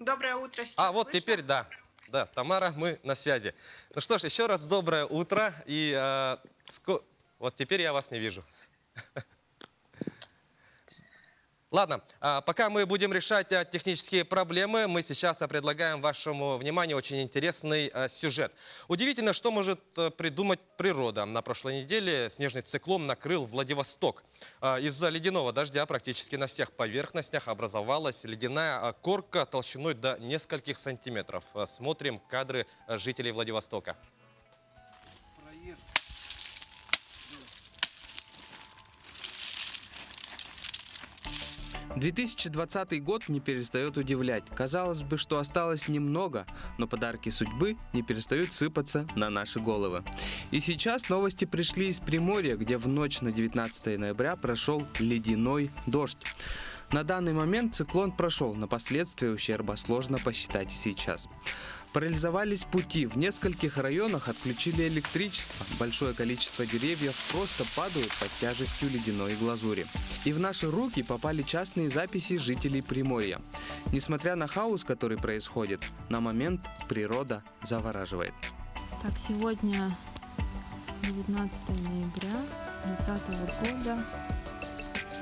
O: Доброе утро, сейчас
A: вот
O: слышно?
A: Теперь да. Да, Тамара, мы на связи. Ну что ж, еще раз доброе утро. И Вот теперь я вас не вижу. Ладно, пока мы будем решать технические проблемы, мы сейчас предлагаем вашему вниманию очень интересный сюжет. Удивительно, что может придумать природа. На прошлой неделе снежный циклон накрыл Владивосток. Из-за ледяного дождя практически на всех поверхностях образовалась ледяная корка толщиной до нескольких сантиметров. Смотрим кадры жителей Владивостока.
O: 2020 год не перестает удивлять. Казалось бы, что осталось немного, но подарки судьбы не перестают сыпаться на наши головы. И сейчас новости пришли из Приморья, где в ночь на 19 ноября прошел ледяной дождь. На данный момент циклон прошел, но последствия ущерба сложно посчитать и сейчас. Парализовались пути, в нескольких районах отключили электричество, большое количество деревьев просто падают под тяжестью ледяной глазури. И в наши руки попали частные записи жителей Приморья. Несмотря на хаос, который происходит, на момент природа завораживает.
P: Так, сегодня 19 ноября 2020 года,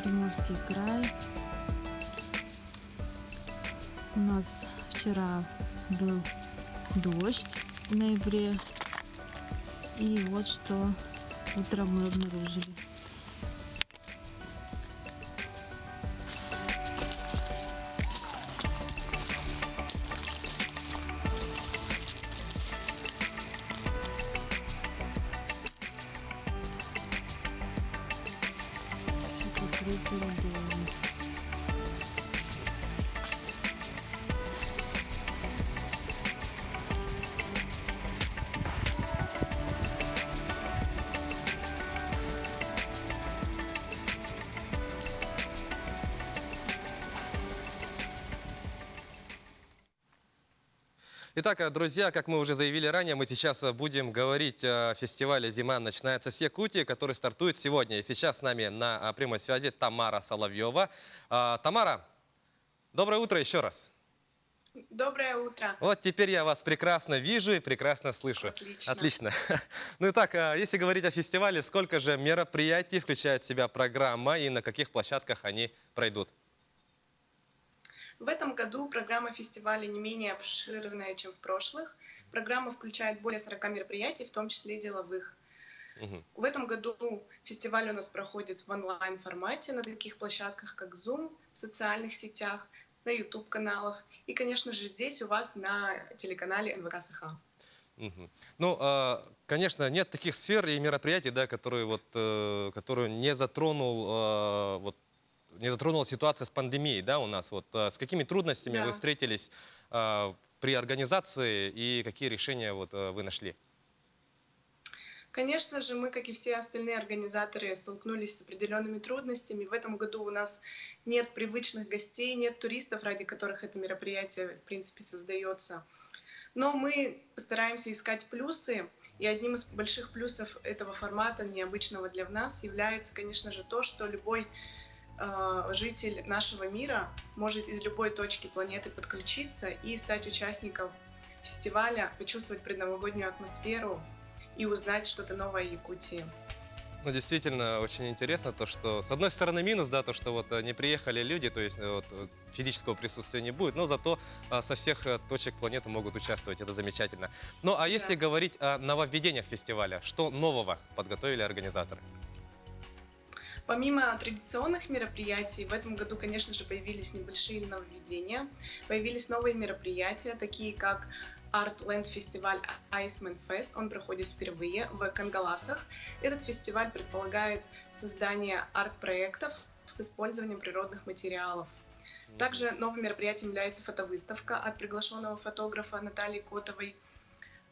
P: Приморский край. У нас вчера был дождь в ноябре, и вот что утром мы обнаружили.
A: Итак, друзья, как мы уже заявили ранее, мы сейчас будем говорить о фестивале «Зима начинается с Якутии», который стартует сегодня. И сейчас с нами на прямой связи Тамара Соловьева. Тамара, доброе утро еще раз.
Q: Доброе утро.
A: Вот теперь я вас прекрасно вижу и прекрасно слышу.
Q: Отлично.
A: Отлично. Ну и так, если говорить о фестивале, сколько же мероприятий включает в себя программа и на каких площадках они пройдут?
Q: В этом году программа фестиваля не менее обширная, чем в прошлых. Программа включает более 40 мероприятий, в том числе деловых. В этом году фестиваль у нас проходит в онлайн-формате на таких площадках, как Zoom, в социальных сетях, на YouTube-каналах и, конечно же, здесь у вас на телеканале НВК Саха.
A: Ну, конечно, нет таких сфер и мероприятий, да, которые не затронула ситуация с пандемией, да, у нас. Вот с какими трудностями вы встретились при организации и какие решения вы нашли?
Q: Конечно же, мы, как и все остальные организаторы, столкнулись с определенными трудностями. В этом году у нас нет привычных гостей, нет туристов, ради которых это мероприятие, в принципе, создается. Но мы стараемся искать плюсы, и одним из больших плюсов этого формата, необычного для нас, является, конечно же, то, что любой житель нашего мира может из любой точки планеты подключиться и стать участником фестиваля, почувствовать предновогоднюю атмосферу и узнать что-то новое о Якутии.
A: Ну, действительно, очень интересно то, что, с одной стороны, минус, да, то, что не приехали люди, то есть физического присутствия не будет, но зато со всех точек планеты могут участвовать, это замечательно. Ну, а если говорить о нововведениях фестиваля, что нового подготовили организаторы?
Q: Помимо традиционных мероприятий, в этом году, конечно же, появились небольшие нововведения. Появились новые мероприятия, такие как Artland фестиваль Iceman Fest. Он проходит впервые в Кангаласах. Этот фестиваль предполагает создание арт-проектов с использованием природных материалов. Также новым мероприятием является фотовыставка от приглашенного фотографа Натальи Котовой,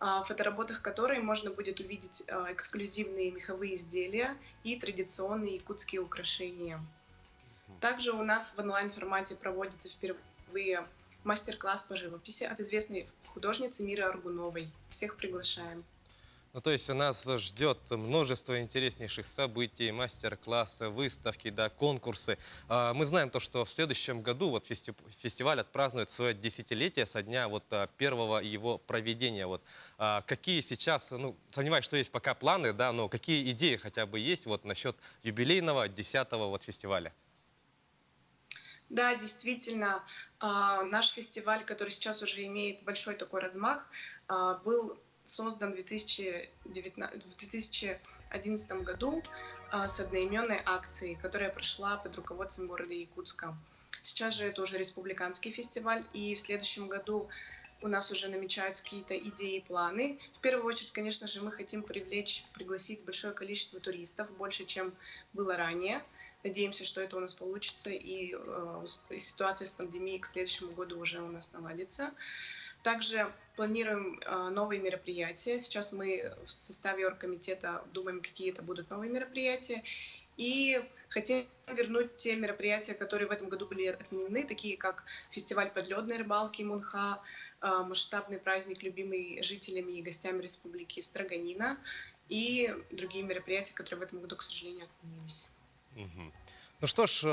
Q: в фотоработах которой можно будет увидеть эксклюзивные меховые изделия и традиционные якутские украшения. Также у нас в онлайн-формате проводится впервые мастер-класс по живописи от известной художницы Миры Аргуновой. Всех приглашаем.
A: Ну, то есть нас ждет множество интереснейших событий, мастер-классы, выставки, да, конкурсы. Мы знаем то, что в следующем году вот фестиваль отпразднует свое десятилетие со дня вот первого его проведения. Вот какие сейчас, ну, сомневаюсь, что есть пока планы, да, но какие идеи хотя бы есть вот насчет юбилейного 10-го вот фестиваля?
Q: Да, действительно, наш фестиваль, который сейчас уже имеет большой такой размах, был создан в 2011 году с одноименной акцией, которая прошла под руководством города Якутска. Сейчас же это уже республиканский фестиваль, и в следующем году у нас уже намечаются какие-то идеи и планы. В первую очередь, конечно же, мы хотим пригласить большое количество туристов, больше, чем было ранее. Надеемся, что это у нас получится, и ситуация с пандемией к следующему году уже у нас наладится. Также планируем новые мероприятия. Сейчас мы в составе оргкомитета думаем, какие это будут новые мероприятия. И хотим вернуть те мероприятия, которые в этом году были отменены, такие как фестиваль подледной рыбалки Мунха, масштабный праздник, любимый жителями и гостями республики Строганина, и другие мероприятия, которые в этом году, к сожалению, отменились.
A: Ну что ж,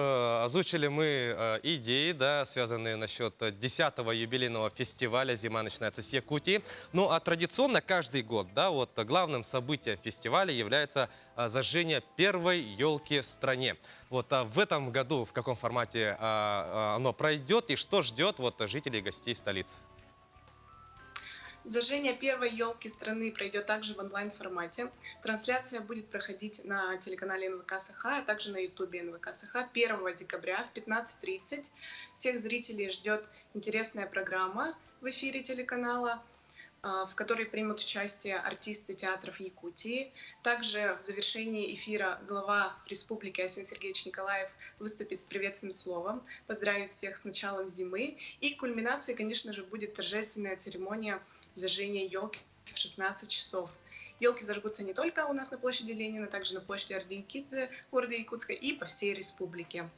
A: озвучили мы идеи, да, связанные насчет 10-го юбилейного фестиваля «Зима начинается с Якутии». Ну а традиционно каждый год, да, вот главным событием фестиваля является зажжение первой елки в стране. Вот в этом году в каком формате оно пройдет и что ждет вот жителей и гостей столицы?
Q: Зажжение первой елки страны пройдет также в онлайн-формате. Трансляция будет проходить на телеканале НВК Саха, а также на ютубе НВК Саха 1 декабря в 15:30. Всех зрителей ждет интересная программа в эфире телеканала, в которой примут участие артисты театров Якутии. Также в завершении эфира глава республики Асен Сергеевич Николаев выступит с приветственным словом, поздравит всех с началом зимы. И кульминацией, конечно же, будет торжественная церемония зажжения елки в 16 часов. Елки зажгутся не только у нас на площади Ленина, также на площади Орджоникидзе города Якутска и по всей республике.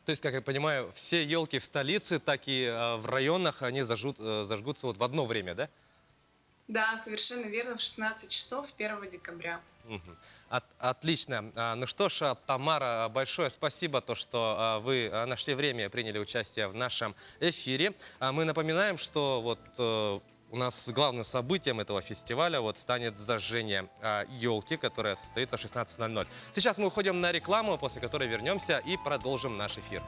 A: То есть, как я понимаю, все елки в столице, так и в районах, они зажгутся вот в одно время, да?
Q: Да, совершенно верно, в 16 часов 1 декабря.
A: Отлично. Ну что ж, Тамара, большое спасибо, что вы нашли время и приняли участие в нашем эфире. Мы напоминаем, что вот у нас главным событием этого фестиваля вот станет зажжение елки, которая состоится в 16:00. Сейчас мы уходим на рекламу, после которой вернемся и продолжим наш эфир.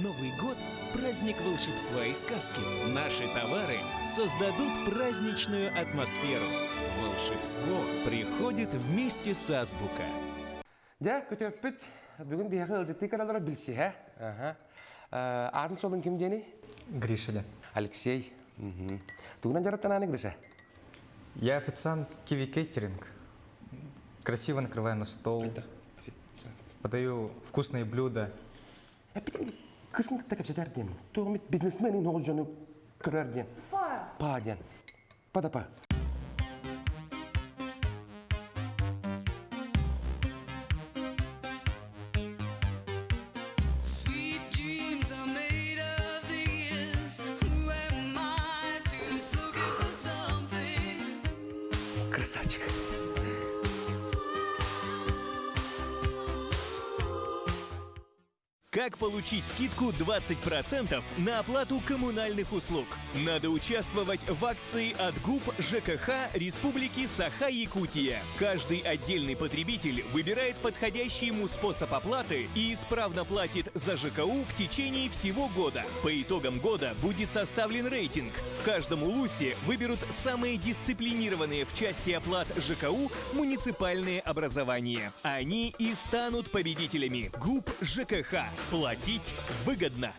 L: Новый год – праздник волшебства и сказки. Наши товары создадут праздничную атмосферу. Волшебство приходит вместе с Азбука.
R: Бүгін бияғы ылжытты қаралары білсе, арын солын кім дені?
S: Гриша.
R: Алексей. Тугынан жараттан аны, Гриша?
S: Я официант Киви Кейтеринг. Красиво накрываю на стол. Подаю вкусные блюда.
R: Кысың тақып жетер дем. Туғымет бизнесмені ноғыз жоны көрер дем. Па дем. Па. Красавчик.
L: Как получить скидку 20% на оплату коммунальных услуг? Надо участвовать в акции от ГУП ЖКХ Республики Саха-Якутия. Каждый отдельный потребитель выбирает подходящий ему способ оплаты и исправно платит за ЖКУ в течение всего года. По итогам года будет составлен рейтинг. В каждом улусе выберут самые дисциплинированные в части оплат ЖКУ муниципальные образования. Они и станут победителями. ГУП ЖКХ. Платить выгодно.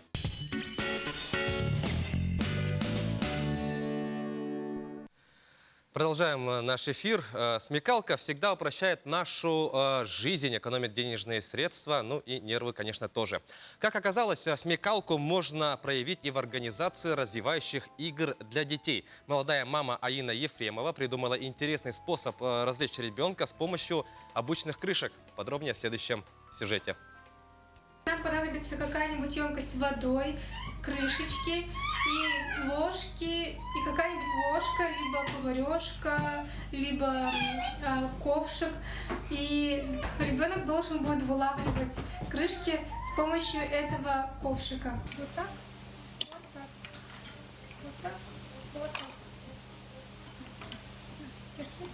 A: Продолжаем наш эфир. Смекалка всегда упрощает нашу жизнь, экономит денежные средства, ну и нервы, конечно, тоже. Как оказалось, смекалку можно проявить и в организации развивающих игр для детей. Молодая мама Аина Ефремова придумала интересный способ развлечь ребенка с помощью обычных крышек. Подробнее в следующем сюжете.
T: нам понадобится какая-нибудь емкость с водой, крышечки и ложки, и какая-нибудь ложка, либо поварешка, либо ковшик. И ребенок должен будет вылавливать крышки с помощью этого ковшика. Вот так, вот так, вот так, вот так. Держи.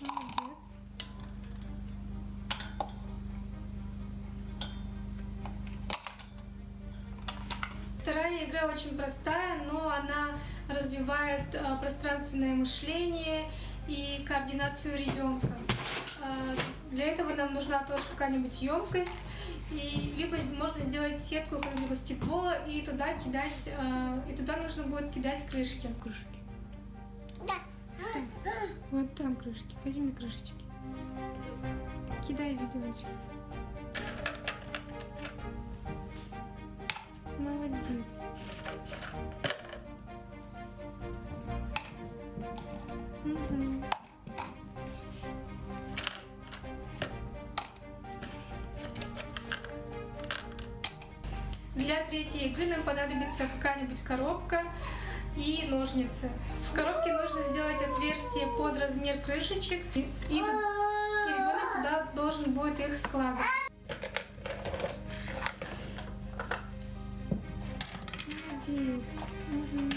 T: Молодец. Вторая игра очень простая, но она развивает пространственное мышление и координацию ребенка. Для этого нам нужна тоже какая-нибудь емкость, и либо можно сделать сетку как для баскетбола и туда кидать, и туда нужно будет кидать крышки. Вот там крышки. Возьми крышечки. Кидай ведерочки. Молодец. Угу. Для третьей игры нам понадобится какая-нибудь коробка и ножницы. В коробке нужно сделать отверстие под размер крышечек, и ребенок туда должен будет их складывать. Молодец. Угу.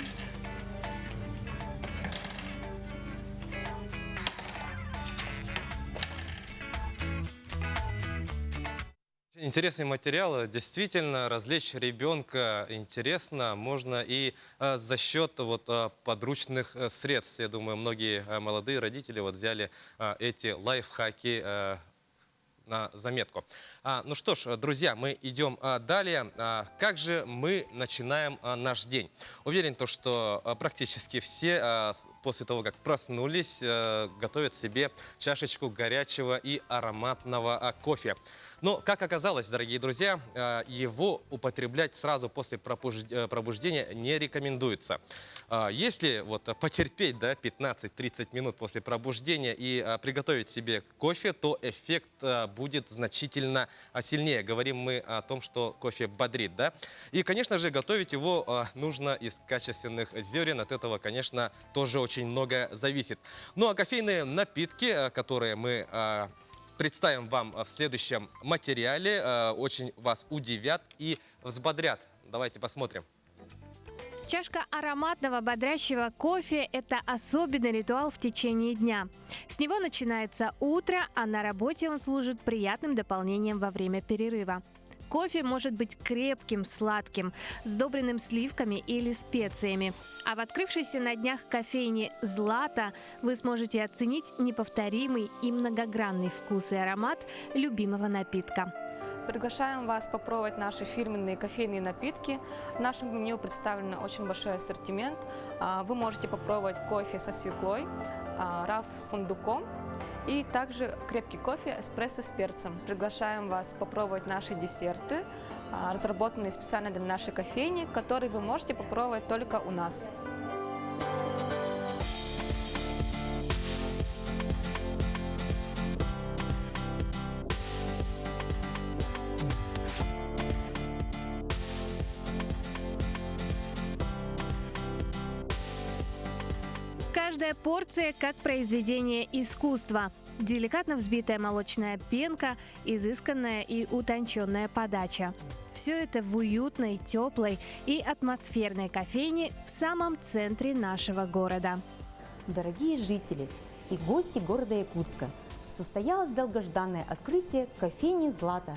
A: Интересный материал. Действительно, развлечь ребенка интересно можно и за счет подручных средств. Я думаю, многие молодые родители взяли эти лайфхаки на заметку. Ну что ж, друзья, мы идем далее. Как же мы начинаем наш день? Уверен, что практически все после того, как проснулись, готовят себе чашечку горячего и ароматного кофе. Но, как оказалось, дорогие друзья, его употреблять сразу после пробуждения не рекомендуется. Если потерпеть 15-30 минут после пробуждения и приготовить себе кофе, то эффект будет значительно сильнее. Говорим мы о том, что кофе бодрит, да? И, конечно же, готовить его нужно из качественных зерен. От этого, конечно, тоже очень много зависит. Ну а кофейные напитки, которые мы представим вам в следующем материале, очень вас удивят и взбодрят. Давайте посмотрим.
D: Чашка ароматного бодрящего кофе – это особенный ритуал в течение дня. С него начинается утро, а на работе он служит приятным дополнением во время перерыва. Кофе может быть крепким, сладким, сдобренным сливками или специями. А в открывшейся на днях кофейне «Злата» вы сможете оценить неповторимый и многогранный вкус и аромат любимого напитка.
U: Приглашаем вас попробовать наши фирменные кофейные напитки. В нашем меню представлен очень большой ассортимент. Вы можете попробовать кофе со свеклой, раф с фундуком и также крепкий кофе эспрессо с перцем. Приглашаем вас попробовать наши десерты, разработанные специально для нашей кофейни, которые вы можете попробовать только у нас.
D: Каждая порция как произведение искусства. Деликатно взбитая молочная пенка, изысканная и утонченная подача. Все это в уютной, теплой и атмосферной кофейне в самом центре нашего города.
V: Дорогие жители и гости города Якутска, состоялось долгожданное открытие кофейни «Злата»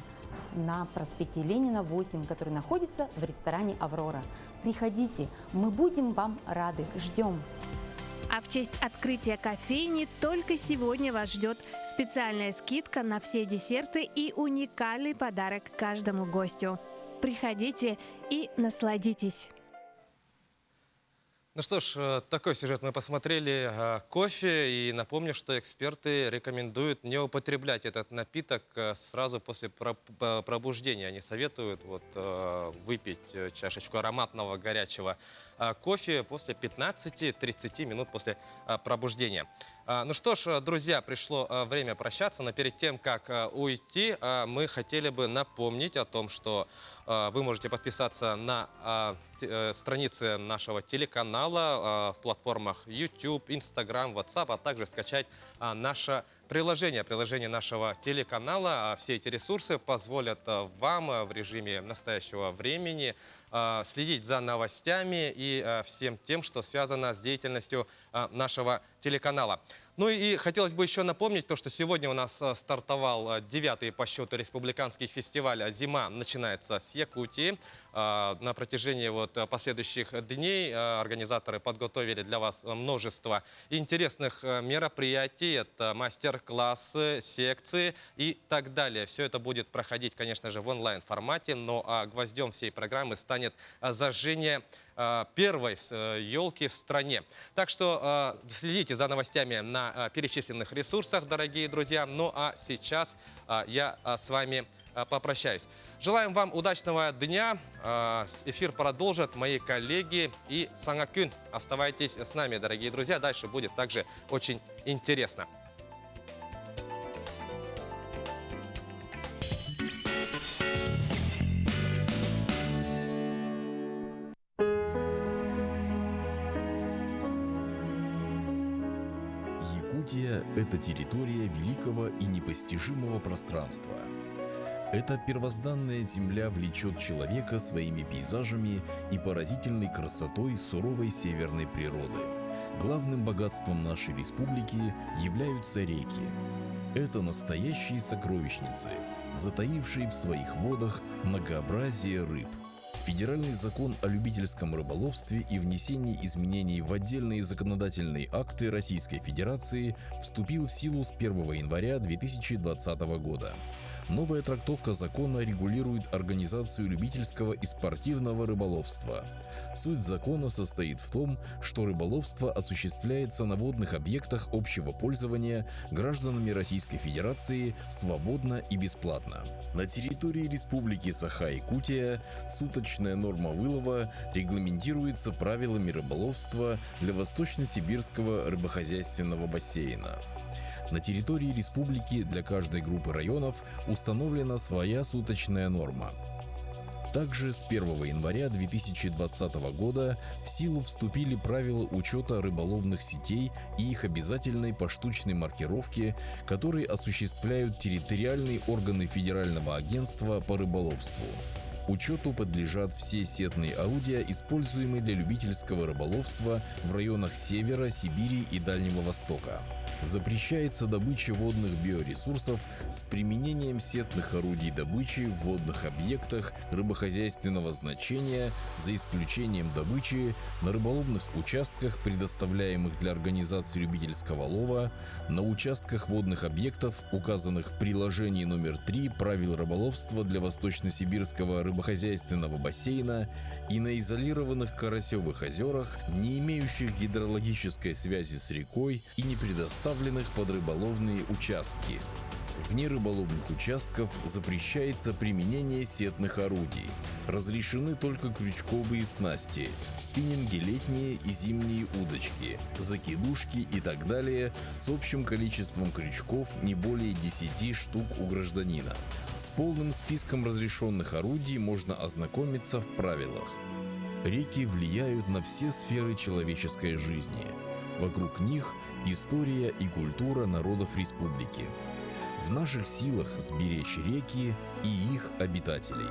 V: на проспекте Ленина, 8, который находится в ресторане «Аврора». Приходите, мы будем вам рады, ждем!
D: А в честь открытия кофейни только сегодня вас ждет специальная скидка на все десерты и уникальный подарок каждому гостю. Приходите и насладитесь.
A: Ну что ж, такой сюжет мы посмотрели. Кофе. И напомню, что эксперты рекомендуют не употреблять этот напиток сразу после пробуждения. Они советуют выпить чашечку ароматного горячего кофе после 15-30 минут после пробуждения. Ну что ж, друзья, пришло время прощаться, но перед тем, как уйти, мы хотели бы напомнить о том, что вы можете подписаться на страницы нашего телеканала в платформах YouTube, Instagram, WhatsApp, а также скачать наше приложение нашего телеканала. Все эти ресурсы позволят вам в режиме настоящего времени следить за новостями и всем тем, что связано с деятельностью нашего телеканала. Ну и хотелось бы еще напомнить то, что сегодня у нас стартовал 9-й по счету республиканский фестиваль «Зима начинается с Якутии». На протяжении последующих дней организаторы подготовили для вас множество интересных мероприятий. Это мастер-классы, секции и так далее. Все это будет проходить, конечно же, в онлайн-формате, но гвоздем всей программы станет зажжение первой елки в стране. Так что следите за новостями на перечисленных ресурсах, дорогие друзья. Ну а сейчас я с вами попрощаюсь. Желаем вам удачного дня. Эфир продолжат мои коллеги и Сангакюн. Оставайтесь с нами, дорогие друзья. Дальше будет также очень интересно.
N: Якутия – это территория великого и непостижимого пространства. Эта первозданная земля влечет человека своими пейзажами и поразительной красотой суровой северной природы. Главным богатством нашей республики являются реки. Это настоящие сокровищницы, затаившие в своих водах многообразие рыб. Федеральный закон о любительском рыболовстве и внесении изменений в отдельные законодательные акты Российской Федерации вступил в силу с 1 января 2020 года. Новая трактовка закона регулирует организацию любительского и спортивного рыболовства. Суть закона состоит в том, что рыболовство осуществляется на водных объектах общего пользования гражданами Российской Федерации свободно и бесплатно. На территории Республики Саха-Якутия суточная норма вылова регламентируется правилами рыболовства для Восточно-Сибирского рыбохозяйственного бассейна. На территории республики для каждой группы районов установлена своя суточная норма. Также с 1 января 2020 года в силу вступили правила учета рыболовных сетей и их обязательной поштучной маркировки, которые осуществляют территориальные органы Федерального агентства по рыболовству. Учету подлежат все сетные орудия, используемые для любительского рыболовства в районах Севера, Сибири и Дальнего Востока. Запрещается добыча водных биоресурсов с применением сетных орудий добычи в водных объектах рыбохозяйственного значения, за исключением добычи на рыболовных участках, предоставляемых для организации любительского лова, на участках водных объектов, указанных в приложении номер 3 правил рыболовства для Восточно-Сибирского рыбохозяйственного бассейна и на изолированных Карасевых озерах, не имеющих гидрологической связи с рекой и не предоставленных под рыболовные участки. Вне рыболовных участков запрещается применение сетных орудий. Разрешены только крючковые снасти, спиннинги летние и зимние удочки, закидушки и так далее с общим количеством крючков не более 10 штук у гражданина. С полным списком разрешенных орудий можно ознакомиться в правилах. Реки влияют на все сферы человеческой жизни. Вокруг них история и культура народов республики. В наших силах сберечь реки и их обитателей.